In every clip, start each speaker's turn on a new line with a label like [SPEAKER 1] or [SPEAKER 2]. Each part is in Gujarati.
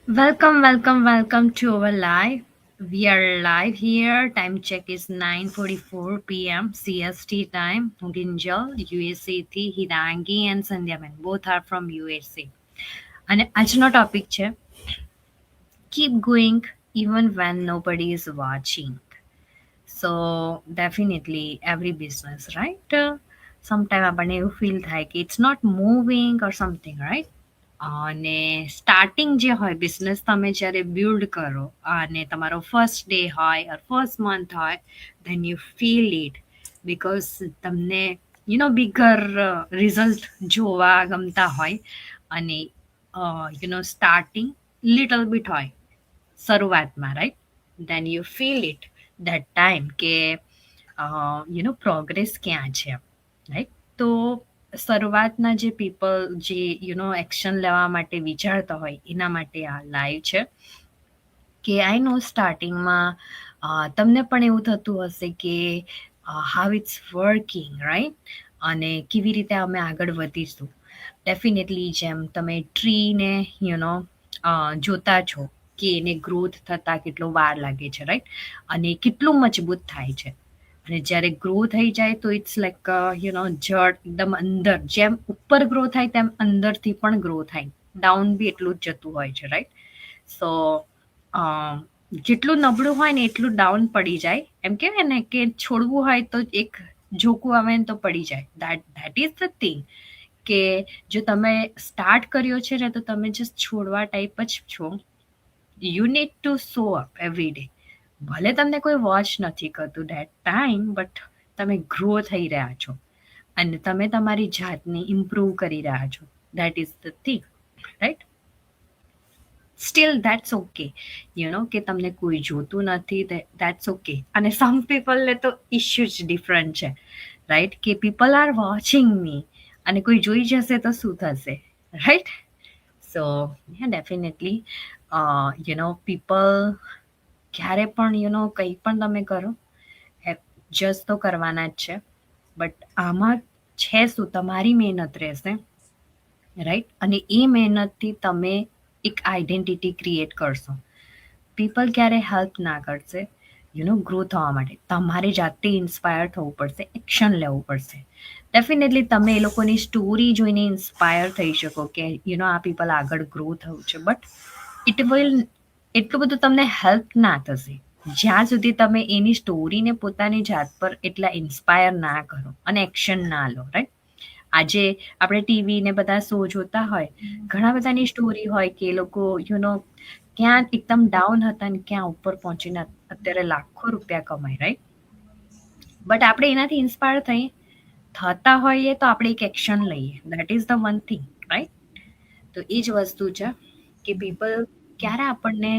[SPEAKER 1] Welcome to our live. We are live here. Time check is 9:44 p.m. CST time. Ginjal, USA થી હિરાંગી and સંધ્યાબેન both are from USA. અને આજનો ટોપિક છે keep going even when nobody is watching. So definitely every business, right? Sometime આપણને એવું ફીલ થાય કે it's not moving or something, right? અને સ્ટાર્ટિંગ જે હોય બિઝનેસ તમે જ્યારે બિલ્ડ કરો અને તમારો ફર્સ્ટ ડે હોય ઓર ફર્સ્ટ મંથ હોય then you feel it because તમને બિગર રિઝલ્ટ જોવા ગમતા હોય અને સ્ટાર્ટિંગ લિટલ બીટ હોય શરૂઆતમાં, right? Then you feel it that time કે પ્રોગ્રેસ ક્યાં છે, રાઈટ? તો શરૂઆતના જે પીપલ જે એક્શન લેવા માટે વિચારતા હોય એના માટે આ લાઈવ છે કે આઈ નો સ્ટાર્ટિંગમાં તમને પણ એવું થતું હશે કે હાઉ ઇટ્સ વર્કિંગ, રાઈટ? અને કેવી રીતે અમે આગળ વધીશું. ડેફિનેટલી જેમ તમે ટ્રીને જોતા છો કે એને ગ્રોથ થતાં કેટલો વાર લાગે છે, રાઈટ? અને કેટલું મજબૂત થાય છે. અને જ્યારે ગ્રો થઈ જાય તો ઇટ્સ લાઈક જડ એકદમ અંદર, જેમ ઉપર ગ્રો થાય તેમ અંદરથી પણ ગ્રો થાય, ડાઉન બી એટલું જ જતું હોય છે, રાઈટ? સો જેટલું નબળું હોય ને એટલું ડાઉન પડી જાય. એમ કહેવાય ને કે છોડવું હોય તો એક ઝોકું આવે ને તો પડી જાય. ધેટ ઇઝ ધ થિંગ કે જો તમે સ્ટાર્ટ કર્યો છે ને તો તમે જસ્ટ છોડવા ટાઈપ જ છો. You need to so up every day. ભલે તમને કોઈ વોચ નથી કરતું દેટ ટાઈમ, બટ તમે ગ્રો થઈ રહ્યા છો અને તમે તમારી જાતને ઇમ્પ્રૂવ કરી રહ્યા છો. That is the thing, right? Steel that's okay, કે તમને કોઈ જોતું નથી, દેટ્સ ઓકે. અને સમ પીપલને તો ઇશ્યુ જ ડિફરન્ટ છે, રાઈટ? કે પીપલ આર વોચિંગ મી અને કોઈ જોઈ જશે તો શું થશે, રાઈટ? સો ડેફિનેટલી પીપલ ક્યારે પણ કંઈ પણ તમે કરો જજ તો કરવાના જ છે, બટ આમાં છે શું, તમારી મહેનત રહેશે, રાઈટ? અને એ મહેનતથી તમે એક આઈડેન્ટિટી ક્રિએટ કરશો. પીપલ ક્યારે હેલ્પ ના કરશે ગ્રો થવા માટે. તમારે જાતે ઇન્સ્પાયર થવું પડશે, એક્શન લેવું પડશે. ડેફિનેટલી તમે એ લોકોની સ્ટોરી જોઈને ઇન્સ્પાયર થઈ શકો કે આ પીપલ આગળ ગ્રો થયું છે, બટ ઇટ વિલ એટલું બધું તમને હેલ્પ ના થશે જ્યાં સુધી તમે એની સ્ટોરીને પોતાની જાત પર એટલા ઇન્સ્પાયર ના કરો અને એક્શન ના લો, રાઈટ? આજે આપણે ટીવી ને બધા શો જોતા હોય, ઘણા બધાની સ્ટોરી હોય કે એ લોકો ક્યાં એકદમ ડાઉન હતા ને ક્યાં ઉપર પહોંચીને અત્યારે લાખો રૂપિયા કમાય, રાઈટ? બટ આપણે એનાથી ઇન્સ્પાયર થતા હોઈએ તો આપણે એક એક્શન લઈએ. That is the one thing, right? તો એ જ વસ્તુ છે કે પીપલ ક્યારે આપણને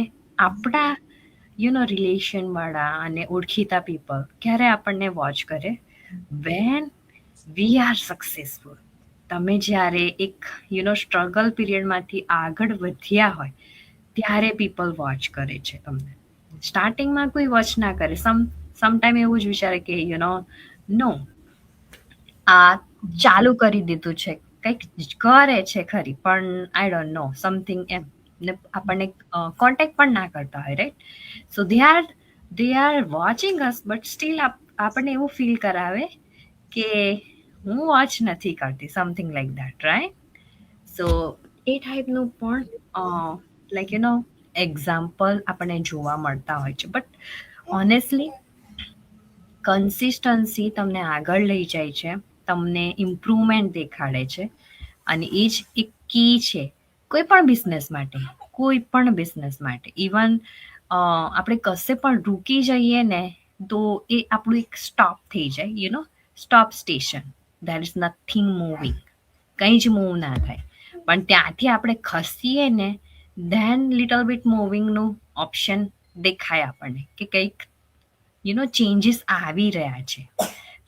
[SPEAKER 1] આપણા રિલેશન વાળા અને ઓળખીતા પીપલ ક્યારે આપણને વોચ કરે, વેન વી આર સક્સેસફુલ. તમે જ્યારે એક સ્ટ્રગલ પીરિયડમાંથી આગળ વધ્યા હોય ત્યારે પીપલ વોચ કરે છે તમને. સ્ટાર્ટિંગમાં કોઈ વોચ ના કરે. સમટાઈમ એવું જ વિચારે કે નો, આ ચાલુ કરી દીધું છે, કંઈક કરે છે ખરી, પણ આઈ ડોન્ટ નો સમથિંગ એમ. ને આપણને કોન્ટેક્ટ પણ ના કરતા હોય, right? So they are watching us, but still આપણને એવું ફીલ કરાવે કે હું વોચ નથી કરતી, something like that, right? So એ ટાઈપનું પણ એક્ઝામ્પલ આપણને જોવા મળતા હોય છે. બટ ઓનેસ્ટલી કન્સિસ્ટન્સી તમને આગળ લઈ જાય છે, તમને ઇમ્પ્રુવમેન્ટ દેખાડે છે, અને એ જ એક કી છે કોઈ પણ બિઝનેસ માટે. કોઈ પણ બિઝનેસ માટે ઇવન આપણે કશે પણ રૂકી જઈએ ને તો એ આપણું એક સ્ટોપ થઈ જાય, stop station. There is nothing moving, કંઈ જ મૂવ ના થાય. પણ ત્યાંથી આપણે ખસીએ ને ધેન લિટલ બીટ મૂવિંગનું ઓપ્શન દેખાય આપણને કે કંઈક ચેન્જીસ આવી રહ્યા છે,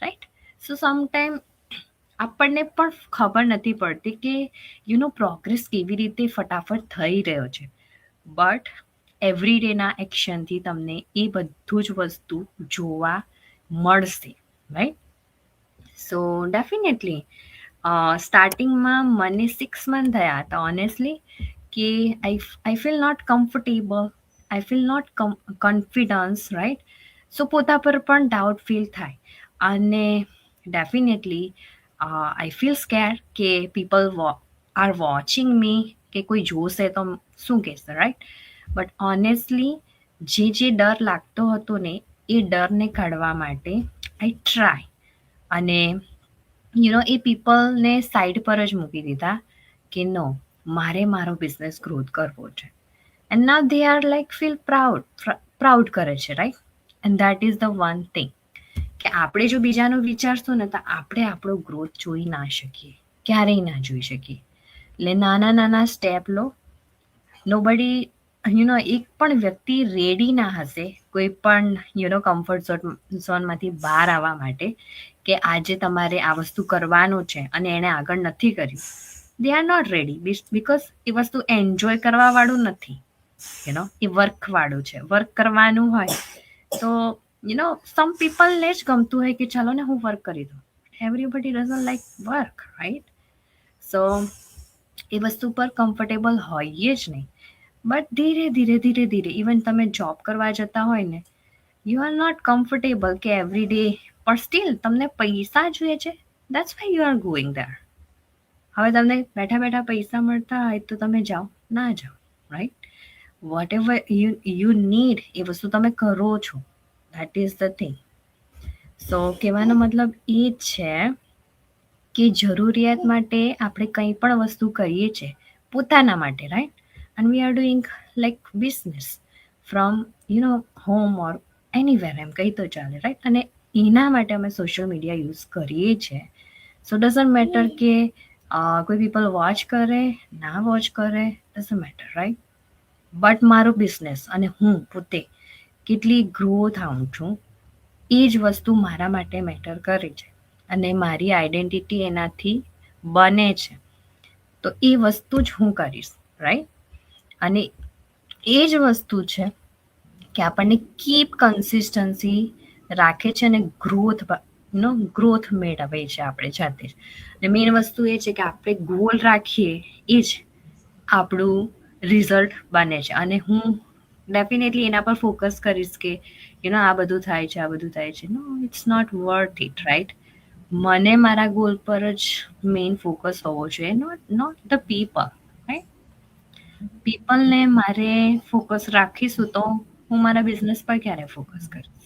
[SPEAKER 1] રાઈટ? સો સમટાઈમ આપણને પણ ખબર નથી પડતી કે પ્રોગ્રેસ કેવી રીતે ફટાફટ થઈ રહ્યો છે. બટ એવરી ડેના એક્શનથી તમને એ બધું જ વસ્તુ જોવા મળશે, રાઈટ? સો ડેફિનેટલી સ્ટાર્ટિંગમાં મને 6 મંથ થયા હતા ઓનેસ્ટલી, કે I feel not comfortable, I feel not confidence, right? So પોતા પર પણ ડાઉટ ફીલ થાય. અને ડેફિનેટલી આઈ ફીલ સ્કેર કે પીપલ આર વોચિંગ મી, કે કોઈ જોશે તો શું કહેશે, રાઈટ? બટ ઓનેસ્ટલી જે ડર લાગતો હતો ને, એ ડરને કાઢવા માટે આઈ ટ્રાય. અને એ પીપલને સાઈડ પર જ મૂકી દીધા કે નો, મારે મારો બિઝનેસ ગ્રોથ કરવો છે. And now they are like feel proud કરે છે, right? And that is the one thing કે આપણે જો બીજાનું વિચારશું ને તો આપણે આપણો ગ્રોથ જોઈ ના શકીએ, ક્યારેય ના જોઈ શકીએ. એટલે નાના નાના સ્ટેપ લો. નોબડી એક પણ વ્યક્તિ રેડી ના હશે કોઈ પણ કમ્ફર્ટ ઝોનમાંથી બહાર આવવા માટે, કે આજે તમારે આ વસ્તુ કરવાનું છે અને એને આગળ નથી કર્યું. They are not ready, because એ વસ્તુ એન્જોય કરવા વાળું નથી. એ વર્ક વાળું છે. વર્ક કરવાનું હોય તો સમ પીપલને જ ગમતું હોય કે ચાલો ને હું વર્ક કરી દઉં. Everybody doesn't like work, right? So એ વસ્તુ પર કમ્ફર્ટેબલ હોઈએ જ નહીં. બટ ધીરે ધીરે ધીરે ધીરે ઇવન તમે જોબ કરવા જતા હોય ને, યુ આર નોટ કમ્ફર્ટેબલ કે એવરી ડે, પણ સ્ટીલ તમને પૈસા જોઈએ છે, that's why you are going there. હવે તમને બેઠા બેઠા પૈસા મળતા હોય તો તમે જાઓ, ના જાઓ, right? Whatever you need એ વસ્તુ તમે કરો છો. That is the thing. So કહેવાનો મતલબ એ છે કે જરૂરિયાત માટે આપણે કંઈ પણ વસ્તુ કરીએ છીએ પોતાના માટે, right? And we are doing like business from home or anywhere, એમ કહી તો ચાલે, રાઈટ? અને એના માટે અમે સોશિયલ મીડિયા યુઝ કરીએ છીએ. સો ડઝન્ટ મેટર કે કોઈ પીપલ વોચ કરે ના વોચ કરે, ડઝન્ટ મેટર, રાઈટ? બટ મારો બિઝનેસ અને હું પોતે કેટલી ગ્રો થાઉં છું, એ જ વસ્તુ મારા માટે મેટર કરે છે. અને મારી આઈડેન્ટિટી એનાથી બને છે. તો એ વસ્તુ જ હું કરીશ, રાઈટ? અને એ જ વસ્તુ છે કે આપણને કીપ કન્સિસ્ટન્સી રાખે છે અને ગ્રોથ મેળવે છે આપણે જાતે જ. અને મેઇન વસ્તુ એ છે કે આપણે ગોલ રાખીએ એ જ આપણું રિઝલ્ટ બને છે. અને હું ડેફિનેટલી એના પર ફોકસ કરીશ કે આ બધું થાય છે, આ બધું થાય છે. No, it's not worth it, right? મને મારા ગોલ પર જ મેઇન ફોકસ હોવો જોઈએ, નોટ ધ પીપલ, રાઈટ? પીપલને મારે ફોકસ રાખીશું તો હું મારા બિઝનેસ પર ક્યારે ફોકસ કરીશ,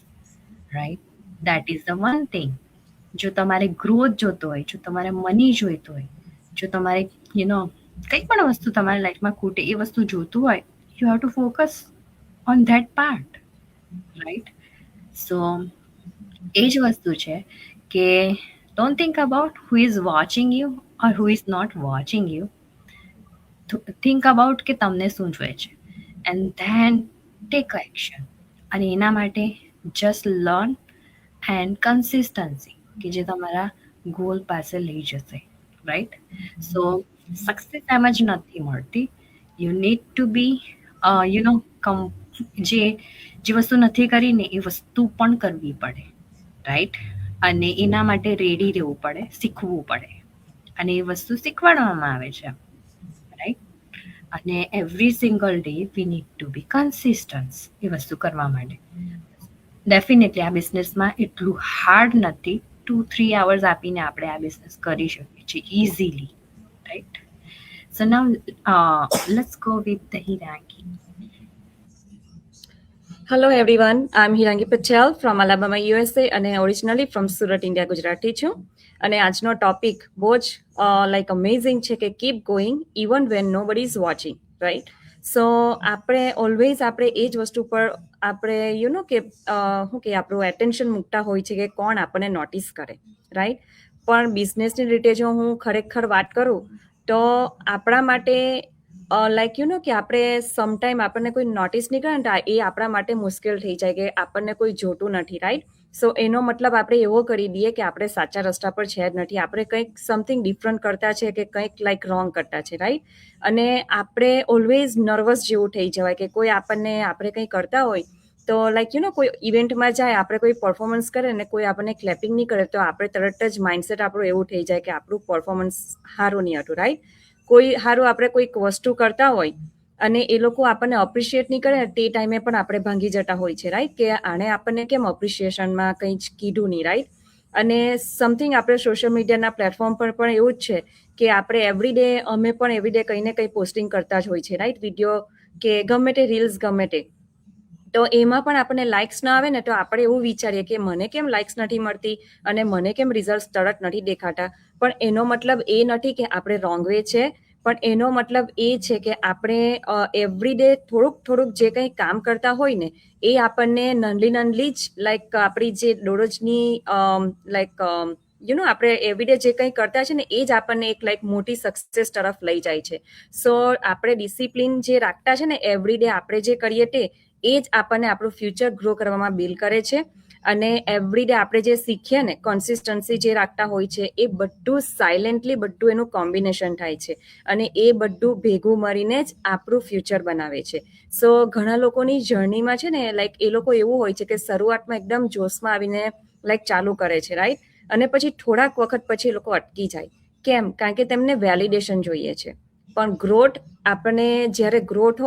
[SPEAKER 1] right? That is the one thing. જો તમારે ગ્રોથ જોતો હોય, જો તમારે મની જોઈતો હોય, જો તમારે કંઈ પણ વસ્તુ તમારી લાઈફમાં ખૂટે એ વસ્તુ જોતું હોય, you have to focus on that part, right? So એ જ વસ્તુ છે કે don't think about who is watching you or who is not watching you. Think about કે તમને શું જોઈએ છે, એન્ડ ધેન ટેક એક્શન. અને એના માટે જસ્ટ લર્ન એન્ડ કન્સિસ્ટન્સી, કે જે તમારા ગોલ પાસે લઈ જશે, રાઈટ? સો સક્સેસ એમ જ નથી મળતી. યુ નીડ ટુ બી જે વસ્તુ નથી કરીને એ વસ્તુ પણ કરવી પડે, રાઈટ? અને એના માટે રેડી રહેવું પડે, શીખવું પડે. અને એ વસ્તુ શીખવાડવામાં આવે છે, રાઈટ? અને every single day we need to be consistence એ વસ્તુ કરવા માટે. ડેફિનેટલી આ બિઝનેસમાં એટલું હાર્ડ નથી. 2-3 hours આપીને આપણે આ બિઝનેસ કરી શકીએ છીએ easily, right? So now let's go with the Hirangi.
[SPEAKER 2] Hello everyone, I'm Hirangi Patel from Alabama, USA અને originally from Surat, India Gujarati છું. અને આજનો ટોપિક બહુ જ લાઈક અમેઝિંગ છે કે કીપ ગોઈંગ ઇવન વેન નો બડી ઇઝ વોચિંગ, રાઈટ? સો આપણે ઓલવેઝ આપણે એ જ વસ્તુ પર આપણે કે શું કે આપણું એટેન્શન મૂકતા હોય છે કે કોણ આપણને નોટિસ કરે, રાઈટ? પણ બિઝનેસની રીતે જો હું ખરેખર વાત કરું તો આપણા માટે લાઈક કે આપણે સમટાઈમ આપણને કોઈ નોટિસ નહીં કરે ને એ આપણા માટે મુશ્કેલ થઈ જાય કે આપણને કોઈ જોતું નથી, રાઈટ? સો એનો મતલબ આપણે એવો કરી દઈએ કે આપણે સાચા રસ્તા પર છે જ નથી, આપણે કંઈક સમથિંગ ડિફરન્ટ કરતા છે કે કંઈક લાઈક રોંગ કરતા છે, રાઈટ? અને આપણે ઓલવેઝ નર્વસ જેવું થઈ જવાય કે કોઈ આપણે કંઈ કરતા હોય તો લાઈક કોઈ ઇવેન્ટમાં જાય, આપણે કોઈ પરફોર્મન્સ કરે ને કોઈ આપણને ક્લેપિંગ નહીં કરે તો આપણે તરત જ માઇન્ડસેટ આપણું એવું થઈ જાય કે આપણું પરફોર્મન્સ સારું નહીં હતું, રાઈટ? કોઈ સારું આપણે કોઈક વસ્તુ કરતા હોય અને એ લોકો આપણને અપ્રિશિએટ નહીં કરે તે ટાઈમે પણ આપણે ભાંગી જતા હોય છે, રાઈટ, કે આણે આપણને કેમ અપ્રિશિએશનમાં કંઈ જ કીધું નહીં, રાઈટ. અને સમથિંગ આપણે સોશિયલ મીડિયાના પ્લેટફોર્મ પર પણ એવું જ છે કે આપણે એવરીડે અમે પણ એવરીડે કંઈ ને કંઈ પોસ્ટિંગ કરતા જ હોય છે, રાઈટ, વિડીયો કે ગમે તે રીલ્સ ગમે તે. તો એમાં પણ આપણને લાઇક્સ ના આવે ને તો આપણે એવું વિચારીએ કે મને કેમ લાઇક્સ નથી મળતી અને મને કેમ રિઝલ્ટ તરત નથી દેખાતા. પણ એનો મતલબ એ નથી કે આપણે રોંગ વે છે, પણ એનો મતલબ એ છે કે આપણે એવરીડે થોડુંક જે કંઈ કામ કરતા હોય ને એ આપણને નનલી જ લાઈક આપણી જે દરરોજની લાઈક આપણે એવરીડે જે કંઈ કરતા છે ને એ જ આપણને એક લાઈક મોટી સક્સેસ તરફ લઈ જાય છે. સો આપણે ડિસિપ્લિન જે રાખતા છે ને એવરીડે આપણે જે કરીએ તે એ જ આપણને આપણું ફ્યુચર ગ્રો કરવામાં બિલ્ડ કરે છે. અને એવરીડે આપણે જે શીખીએ ને કન્સિસ્ટન્સી જે રાખતા હોય છે એ બધું સાયલેન્ટલી બધું એનું કોમ્બિનેશન થાય છે અને એ બધું ભેગું મળીને જ આપણું ફ્યુચર બનાવે છે. સો ઘણા લોકોની જર્નીમાં છે ને લાઈક એ લોકો એવું હોય છે કે શરૂઆતમાં એકદમ જોશમાં આવીને લાઈક ચાલુ કરે છે, રાઈટ, અને પછી થોડાક વખત પછી એ લોકો અટકી જાય. કેમ? કારણ કે તેમને વેલિડેશન જોઈએ છે. પણ ગ્રોથ આપણને જ્યારે ગ્રોથ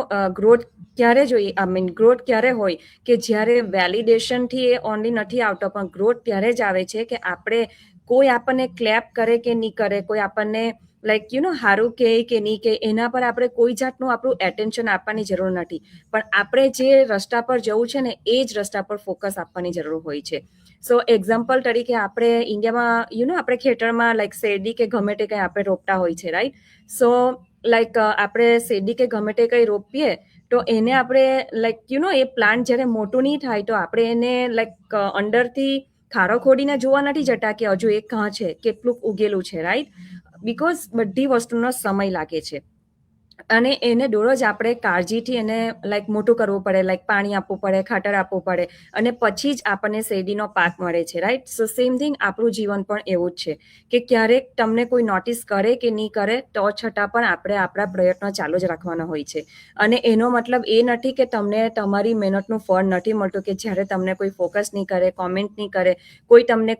[SPEAKER 2] ક્યારે જોઈએ, ગ્રોથ ક્યારે હોય કે જ્યારે વેલિડેશનથી એ ઓનલી નથી આવતો, પણ ગ્રોથ ત્યારે જ આવે છે કે આપણે કોઈ આપણને ક્લેપ કરે કે નહીં કરે, કોઈ આપણને લાઈક સારું કહે કે નહીં કહે, એના પર આપણે કોઈ જાતનું આપણું એટેન્શન આપવાની જરૂર નથી. પણ આપણે જે રસ્તા પર જવું છે ને એ જ રસ્તા પર ફોકસ આપવાની જરૂર હોય છે. સો એક્ઝામ્પલ તરીકે આપણે ઇન્ડિયામાં આપણે ખેતરમાં લાઈક શેરડી કે ગમે તે કંઈ આપણે રોપતા હોય છે, રાઈટ. સો લાઈક આપણે શેરડી કે ગમે તે કંઈ રોપીએ તો એને આપણે લાઈક એ પ્લાન્ટ જ્યારે મોટું નહીં થાય તો આપણે એને લાઈક અંદરથી ખાડો ખોડીને જોવા નથી જતા કે હજુ એ કાં છે, કેટલું ઉગેલું છે, રાઈટ. બીકોઝ બધી વસ્તુનો સમય લાગે છે અને એને દરરોજ આપણે કાળજીથી એને લાઈક મોટું કરવું પડે, લાઈક પાણી આપવું પડે, ખાતર આપવું પડે અને પછી જ આપણને શેરડીનો પાક મળે છે, રાઈટ. સો સેમ થિંગ આપણું જીવન પણ એવું જ છે કે ક્યારેક તમને કોઈ નોટિસ કરે કે નહીં કરે તો છતાં પણ આપણે આપણા પ્રયત્નો ચાલુ જ રાખવાના હોય છે. અને એનો મતલબ એ નથી કે તમને તમારી મહેનતનું ફળ નથી મળતું, કે જ્યારે તમને કોઈ ફોકસ નહીં કરે, કોમેન્ટ નહીં કરે, કોઈ તમને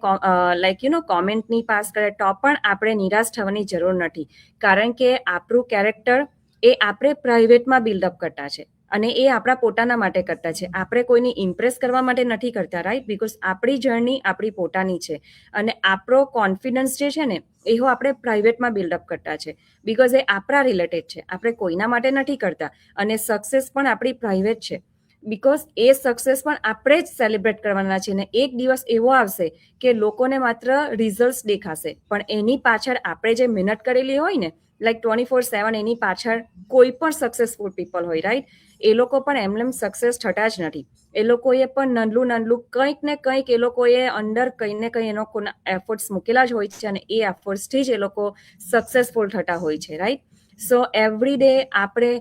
[SPEAKER 2] લાઈક કોમેન્ટ નહીં પાસ કરે તો પણ આપણે નિરાશ થવાની જરૂર નથી. કારણ કે આપણું કેરેક્ટર એ આપણે પ્રાઇવેટમાં બિલ્ડઅપ કરતા છે અને એ આપણા પોતાના માટે કરતા છે. આપણે કોઈને ઇમ્પ્રેસ કરવા માટે નથી કરતા, રાઈટ. બીકોઝ આપણી જર્ની આપણી પોતાની છે અને આપણો કોન્ફિડન્સ જે છે ને એવો આપણે પ્રાઇવેટમાં બિલ્ડઅપ કરતા છે. બીકોઝ એ આપણા રિલેટેડ છે, આપણે કોઈના માટે નથી કરતા. અને સક્સેસ પણ આપણી પ્રાઇવેટ છે, બીકોઝ એ સક્સેસ પણ આપણે જ સેલિબ્રેટ કરવાના છે. ને એક દિવસ એવો આવશે કે લોકોને માત્ર રિઝલ્ટ દેખાશે, પણ એની પાછળ આપણે જે મહેનત કરેલી હોય ને લાઈક 24/7 એની પાછળ કોઈ પણ સક્સેસફુલ પીપલ હોય, રાઈટ, એ લોકો પણ એમ સક્સેસ થતા જ નથી. એ લોકોએ પણ નનલું કંઈક ને કંઈક એ લોકોએ અંદર કંઈ ને કંઈ એ લોકોના એફર્ટ્સ મૂકેલા જ હોય છે અને એ એફર્ટ્સથી જ એ લોકો સક્સેસફુલ થતા હોય છે, રાઈટ. સો એવરી ડે આપણે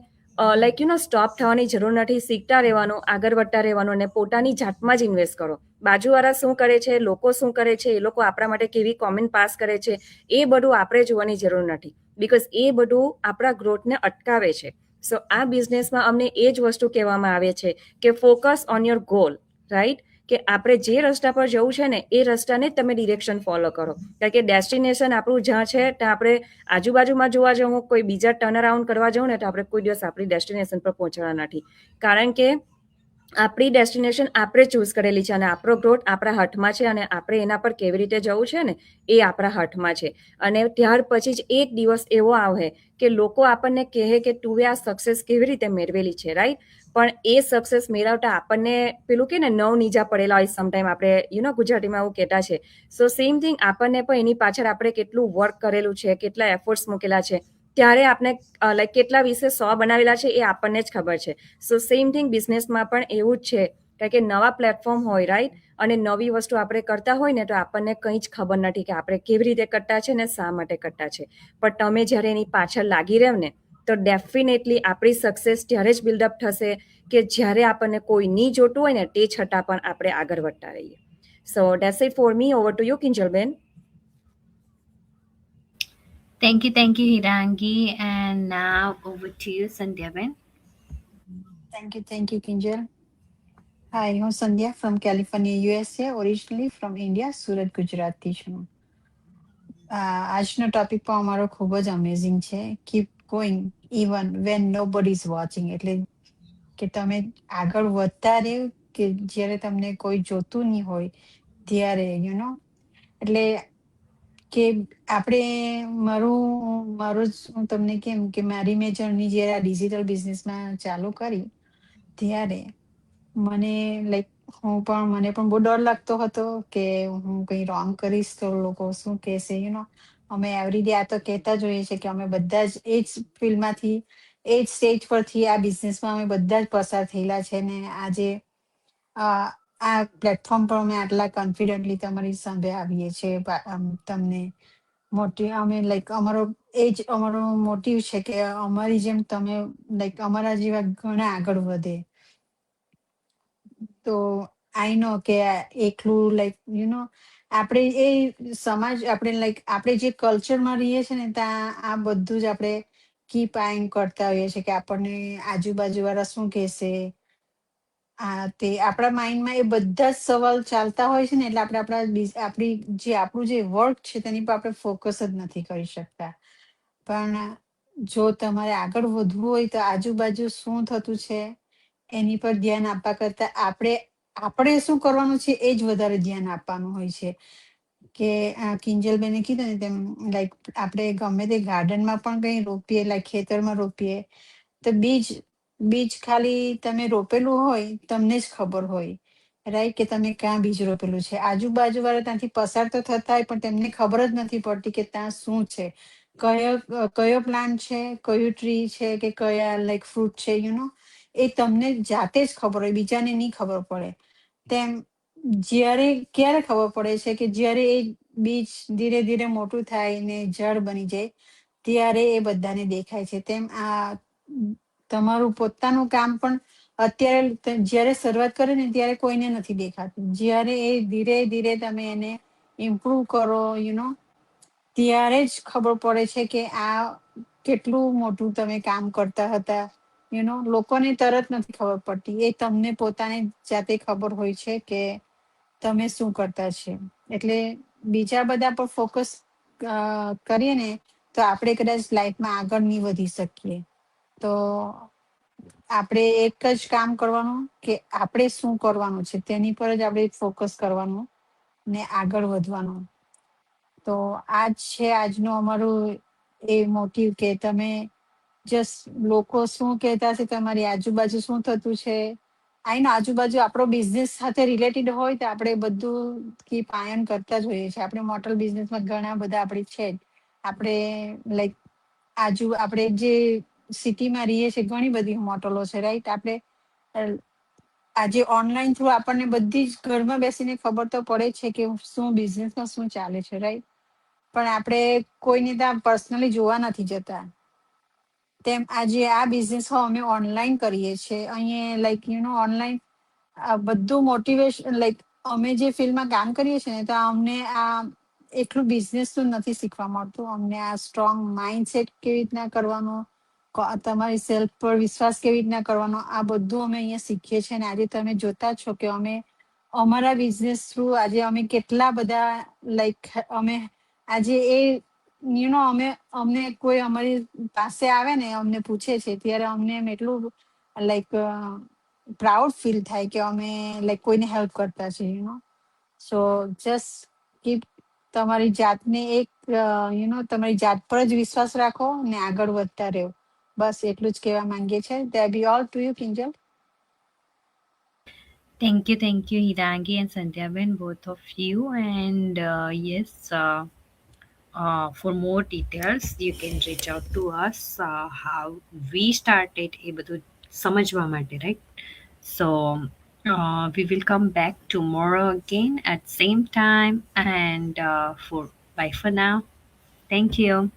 [SPEAKER 2] લાઈક સ્ટોપ થવાની જરૂર નથી, શીખતા રહેવાનું, આગળ વધતા રહેવાનું અને પોતાની જાતમાં જ ઇન્વેસ્ટ કરો. બાજુવાળા શું કરે છે, લોકો શું કરે છે, એ લોકો આપણા માટે કેવી કોમેન્ટ પાસ કરે છે, એ બધું આપણે જોવાની જરૂર નથી, બીકોઝ એ બધું આપણા ગ્રોથને અટકાવે છે. સો આ બિઝનેસમાં અમને એ જ વસ્તુ કહેવામાં આવે છે કે focus on your goal, right. કે આપણે જે રસ્તા પર જવું છે ને એ રસ્તાને તમે ડિરેક્શન ફોલો કરો. કારણ કે ડેસ્ટિનેશન આપણું જ્યાં છે ત્યાં આપણે આજુબાજુમાં જોવા જવું, કોઈ બીજા ટર્ન અરાઉન્ડ કરવા જવું ને તો આપણે કોઈ દિવસ આપણી ડેસ્ટિનેશન પર પહોંચવાના નથી. કારણ કે આપણી ડેસ્ટિનેશન આપણે ચૂઝ કરેલી છે અને આપણો ગ્રોથ આપણા હાથમાં છે અને આપણે એના પર કેવી રીતે જવું છે ને એ આપણા હાથમાં છે. અને ત્યાર પછી જ એક દિવસ એવો આવે કે લોકો આપણને કહે કે તું આ સક્સેસ કેવી રીતે મેળવેલી છે, રાઈટ. પણ એ સક્સેસ મેળવતા આપણને પેલું કે ને નવ નીજા પડેલા હોય સમટાઈમ, આપણે ગુજરાતીમાં એવું કહેતા છે. સો સેમ થિંગ આપણને પણ એની પાછળ આપણે કેટલું વર્ક કરેલું છે, કેટલા એફર્ટ્સ મૂકેલા છે, ત્યારે આપણે લાઈક કેટલા વિશે 100 બનાવેલા છે એ આપણને જ ખબર છે. સો સેમ થિંગ બિઝનેસમાં પણ એવું જ છે. કારણ કે નવા પ્લેટફોર્મ હોય, રાઈટ, અને નવી વસ્તુ આપણે કરતા હોય ને તો આપણને કંઈ જ ખબર નથી કે આપણે કેવી રીતે કરતા છે ને શા માટે કરતા છે. પણ તમે જ્યારે એની પાછળ લાગી રહ્યો ને તો ડેફિનેટલી આપણી સક્સેસ ત્યારે જ બિલ્ડઅપ થશે કે જ્યારે આપણને કોઈ નહીં જોતું હોય ને તે છતાં પણ આપણે આગળ વધતા રહીએ. So that's it for me. Over to you, કિંજલબેન.
[SPEAKER 1] Thank you, Hirangi. And now over to you, Sandhya.
[SPEAKER 3] Thank you, Kinjal. Hi, I'm Sandhya from California, USA, originally from India, Surat, Gujarati છું. આજનો ટોપિક પણ અમારો ખૂબ જ અમેઝિંગ છે. કીપ ગોઈંગ ઇવન વેન નો બડી ઇઝ વોચિંગ. એટલે કે તમે આગળ વધતા રહ્યો કે જ્યારે તમને કોઈ જોતું નહીં હોય ત્યારે એટલે કે આપણે મારું જ હું તમને કેમ કે મારી મેં જર્ની જ્યારે આ ડિજિટલ બિઝનેસમાં ચાલુ કરી ત્યારે મને પણ બહુ ડર લાગતો હતો કે હું કઈ રોંગ કરીશ તો લોકો શું કહેશે અમે એવરીડે આ તો કહેતા જોઈએ છે કે અમે બધા જ એ જ ફિલ્ડમાંથી એ જ સ્ટેજ પરથી આ બિઝનેસમાં અમે બધા જ પસાર થયેલા છે ને આજે આ પ્લેટફોર્મ પર અમે આટલા કોન્ફિડન્ટલી તમારી સામે આવીએ છીએ તમને મોટી અમે લાઈક અમારો મોટિવ છે કે અમારી જેમ તમે લાઈક અમારા જેવા ઘણા આગળ વધે. તો આઈ નો કે એકલું લાઈક આપણે એ સમાજ આપણે લાઈક આપણે જે કલ્ચરમાં રહીએ છીએ ને ત્યાં આ બધું જ આપણે કીપ આઈંગ કરતા હોઈએ છીએ કે આપણને આજુબાજુ વાળા શું કહેશે. તે આપણા માઇન્ડમાં એ બધા જ સવાલ ચાલતા હોય છે ને એટલે આપણું જે વર્ક છે તેની પર આપણે ફોકસ જ નથી કરી શકતા. પણ જો તમારે આગળ વધવું હોય તો આજુબાજુ શું થતું છે એની પર ધ્યાન આપવા કરતા આપણે શું કરવાનું છે એ જ વધારે ધ્યાન આપવાનું હોય છે. કે કિંજલબેને કીધું ને તેમ લાઈક આપણે ગમે તે ગાર્ડનમાં પણ કઈ રોપીએ લાઈક ખેતરમાં રોપીએ તો બીજ ખાલી તમે રોપેલું હોય તમને જ ખબર હોય રાઈટ કે તમે ક્યાં બીજ રોપેલું છે. આજુબાજુ વાળા ત્યાંથી પસાર તો થતા હોય પણ તેમને ખબર જ નથી પડતી કે ત્યાં શું છે, કયો પ્લાન્ટ છે, કયું ટ્રી છે કે કયા લાઈક ફ્રૂટ છે એ તમને જાતે જ ખબર હોય બીજાને નહીં ખબર પડે. તેમ ક્યારે ખબર પડે છે કે જ્યારે એ બીજ ધીરે ધીરે મોટું થાય ને જળ બની જાય ત્યારે એ બધાને દેખાય છે. તેમ આ તમારું પોતાનું કામ પણ અત્યારે જ્યારે શરૂઆત કરે ને ત્યારે કોઈને નથી દેખાતું. જ્યારે એ ધીરે ધીરે તમે એને ઇમ્પ્રુવ કરો ત્યારે જ ખબર પડે છે કે આ કેટલું મોટું તમે કામ કરતા હતા. લોકોને તરત નથી ખબર પડતી એ તમને પોતાને જાતે ખબર હોય છે કે તમે શું કરતા છે. એટલે બીજા બધા પર ફોકસ કરીએ ને તો આપણે કદાચ લાઈફમાં આગળ નહીં વધી શકીએ. તો આપણે એક જ કામ કરવાનું કે આપણે શું કરવાનું છે તેની પર જ આપણે ફોકસ કરવાનું ને આગળ વધવાનું. તો આજ છે આજનું અમારું એ મોટિવ કે તમે જસ્ટ લોકો શું કહેતા છે તમારી આજુબાજુ શું થતું છે આઈનો આજુબાજુ આપણો બિઝનેસ સાથે રિલેટેડ હોય તો આપણે બધું કી પાયન કરતા જ હોઈએ છીએ. આપણે મોટલ બિઝનેસમાં ઘણા બધા આપણે છે જ. આપણે લાઈક આપણે જે સિટીમાં રહીએ છીએ ઘણી બધી મોટલો છે રાઈટ. આપણે આજે ઓનલાઈન થ્રુ આપણને બધી જ ઘરમાં બેસીને ખબર તો પડે છે કે શું બિઝનેસમાં શું ચાલે છે રાઈટ. પણ આપણે કોઈને ત્યાં પર્સનલી જોવા નથી જતા. તેમ આજે આ બિઝનેસ અમે ઓનલાઈન કરીએ છીએ. અહીંયા લાઈક ઓનલાઈન બધું મોટિવેશન લાઈક અમે જે ફિલ્ડમાં કામ કરીએ છીએ ને તો અમને આ એટલું બિઝનેસ તો નથી શીખવા મળતું. અમને આ સ્ટ્રોંગ માઇન્ડસેટ કેવી રીતના કરવાનો, તમારી સેલ્ફ પર વિશ્વાસ કેવી રીતના કરવાનો આ બધું અમે અહીંયા શીખીએ છીએ. અને આજે તમે જોતા છો કે અમે અમારા બિઝનેસ થ્રુ આજે અમે કેટલા બધા લાઈક અમે આજે અમને કોઈ અમારી પાસે આવે ને અમને પૂછે છે ત્યારે અમને એમ એટલું લાઈક પ્રાઉડ ફીલ થાય કે અમે લાઈક કોઈને હેલ્પ કરતા છે સો જસ્ટ કીપ તમારી જાતને એક તમારી જાત પર જ વિશ્વાસ રાખો ને આગળ વધતા રહ્યો. બસ એટલું જ કહેવા માંગીએ છીએ. That be all to you, Kinjal.
[SPEAKER 1] Thank you, Hirangi and Sandhyaben, both of you. And yes, for more details, you can reach out to us. How we started, એ બધું સમજવા માટે, right? So we will come back tomorrow again at same time. And bye for now. Thank you.